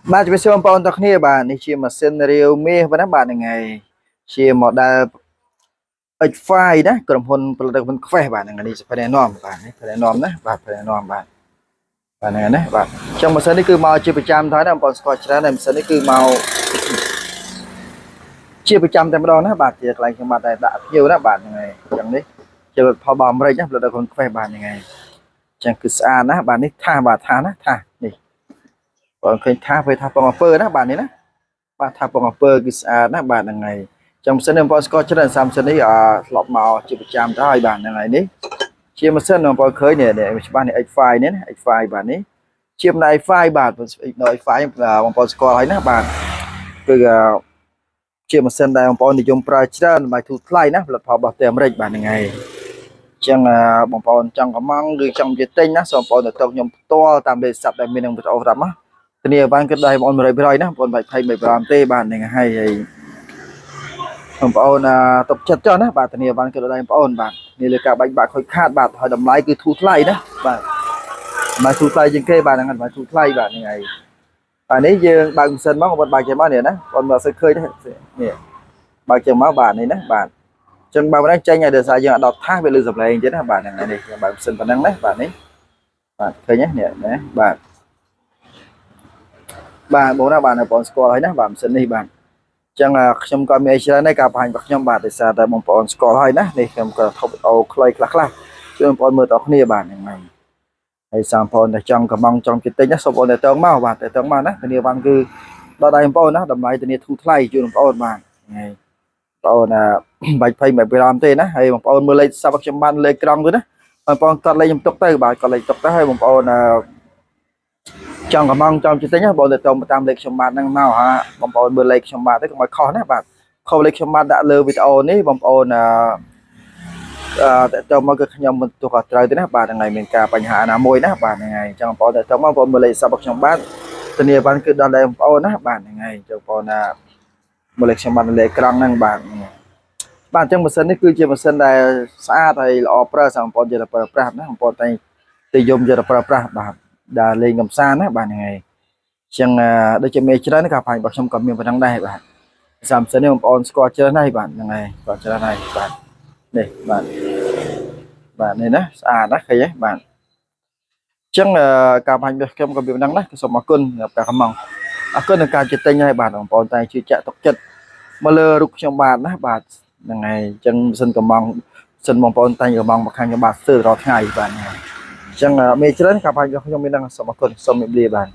bạn chỉ biết xem bọn tao kia bạn đi chia mà xin Realme với các bạn này ngày chia một đài H5 đó còn hôn product khỏe bạn này đi phải đèn nòm bạn phải đèn nòm đấy bạn phải đèn nòm bạn bạn này đấy bạn trong một sânនេះគឺមកជាប្រចាំthôiណាបងស្គាល់ច្រើនហើយមួយសិននេះគឺមកជាប្រចាំតែម្ដងណាបាទជាកន្លែងខ្ញុំបាទតែដាក់ភ្ញៀវណាបាទហ្នឹងហើយអញ្ចឹងនេះជាផលបអំរិចណា product ខ្លួនខ្វេះបាទហ្នឹងហើយអញ្ចឹងគឺស្អាតណាបាទនេះថាបាទថាណាថានេះបងឃើញថាពេលថាបងអំពើណាបាទនេះណាបាទថាបងអំពើគឺស្អាតណាបាទហ្នឹងហើយចឹងម៉ាស៊ីននេះបងស្គាល់ច្រើនសាមសិននេះធ្លាប់មកជាប្រចាំទៅហើយបាទហ្នឹងហើយនេះជាម៉ាស៊ីនបងឃើញនេះច្បាស់នេះ X5 នេះណា X5 បាទនេះជាម្ដាយ X5 បាទX5 បងប្អូនស្គាល់ហើយណាបាទគឺជាម៉ាស៊ីនដែលបងប្អូននិយមប្រើច្រើនបាយធូរថ្លៃណាផលិតផលរបស់ប្រទេសអាមេរិកបាទហ្នឹងហើយចឹងបងប្អូនចង់កំងឬចង់ជាទិញណាសូមបងប្អូនទៅខ្ញុំផ្ទាល់តាមលេខស័ព្ទដែលមានក្នុងវីដេអូតាមណាធានាបានគឺដៃបងប្អូន100%ណាបងប្អូនបាច់ភ័យមិនបារម្ភទេបាទហ្នឹងហើយបងប្អូនទុកចិត្តចុះណាបាទធានាបានគឺដៃបងប្អូនបាទនេះលើការបាច់បាក់ខូចខាតបាទហើយតម្លៃគឺធូរថ្លៃណាបាទតម្លៃធូរថ្លៃជាងគេបាទហ្នឹងតម្លៃធូរថ្លៃបាទហ្នឹងហើយបាទនេះយើងបើកម៉ាស៊ីនមកបងបើកចេញមកនេះណាបងមើលសិនឃើញនេះបើកចេញមកបាទនេះណាបាទចឹងបើមិនចេញឲ្យដោយសារយើងអត់ដកថាសវាលឺសំឡេងទៀតណាបាទហ្នឹងហើយនេះខ្ញុំបើកម៉ាស៊ីនប៉ុណ្ណឹងណាបាទនេះបាទឃើញទេនេះណាបាទបងណាបាទបងស្គាល់ហើយណាបាទម៉ាស៊ីននេះបាទចឹងខ្ញុំក៏មានច្រើនដែរការបង្ហាញរបស់ខ្ញុំបាទដោយសារតែបងប្អូនស្គាល់ហើយណានេះខ្ញុំក៏ថតវីដេអូខ្លីខ្លះជួយបងប្អូនមើលតអគ្នាបាទហ្នឹងហើយសាមបងប្អូនតែចង់កំងចង់ចិត្តណាសូមបងប្អូនតែតងមកបាទតែតងមកណាធានាបានគឺដល់ដៃបងប្អូនណាតម្លៃធានាធូរថ្លៃជួយបងប្អូនបាទហើយបងប្អូនបាច់ភ័យមិនបារម្ភទេណាហើយបងប្អូនមើលលេខស័ព្ទរបស់ខ្ញុំបានលេខក្រង់ទៅណាបងប្អូនកត់លេខខ្ញុំទុកទៅបាទកត់លេខទុកទៅហើយបងប្អូនចង់កំងចង់ចិត្តណាបងទៅតាមលេខខ្ញុំបាទហ្នឹងមកបងប្អូនមើលលេខខ្ញុំបាទទៅកុំឲ្យខុសណាបាទខុសលេខខ្ញុំបាទដាក់លើវីដេអូនេះបងប្អូនតើតើមកគឺខ្ញុំមិនទុកឲ្យត្រូវទេណាបាទថ្ងៃមានការបញ្ហាណាមួយណាបាទហ្នឹងហើយអញ្ចឹងបងប្អូនតើតើមកបងប្អូនមើលលេខស័ព្ទរបស់ខ្ញុំបាទធានាបានគឺដល់ដែរបងប្អូនណាបាទហ្នឹងហើយអញ្ចឹងបងប្អូនមើលលេខខ្ញុំបាទលេខក្រង់ហ្នឹងបាទបាទអញ្ចឹងម៉ាស៊ីននេះគឺជាម៉ាស៊ីនដែលស្អាតហើយល្អប្រើសម្រាប់បងប្អូនយកទៅប្រើប្រាស់ណាបងប្អូនតែនិយមយកទៅប្រើប្រាស់បាទដែលលេងកំសាន្តណាបាទហ្នឹងហើយអញ្ចឹងដូចជាមានច្រើនការបញ្ហារបស់ខ្ញុំក៏មានប៉ុណ្ណឹងដែរបាទសាមសិននេះបងប្អូនស្គាល់ច្រើនហើយបាទហ្នឹងហើយស្គាល់ច្រើនហើយបាទនេះបាទនេះណាស្អាតណាឃើញទេបាទអញ្ចឹងការបាញ់របស់ខ្ញុំក៏មានប៉ុណ្ណឹងដែរសូមអរគុណសម្រាប់ការខមងអរគុណនឹងការជិះទិញហើយបាទបងប្អូនតែជឿជាក់ទុកចិត្តមកលើរូបខ្ញុំបាទណាបាទហ្នឹងហើយអញ្ចឹងសិនកំងសិនបងប្អូនតែកំងមកខាងខ្ញុំបាទស្ទើររាល់ថ្ងៃបាទហ្នឹងហើយអញ្ចឹងមានច្រើនការបាញ់របស់ខ្ញុំមានហ្នឹងសូមអរគុណសូមជម្រាបលាបាទ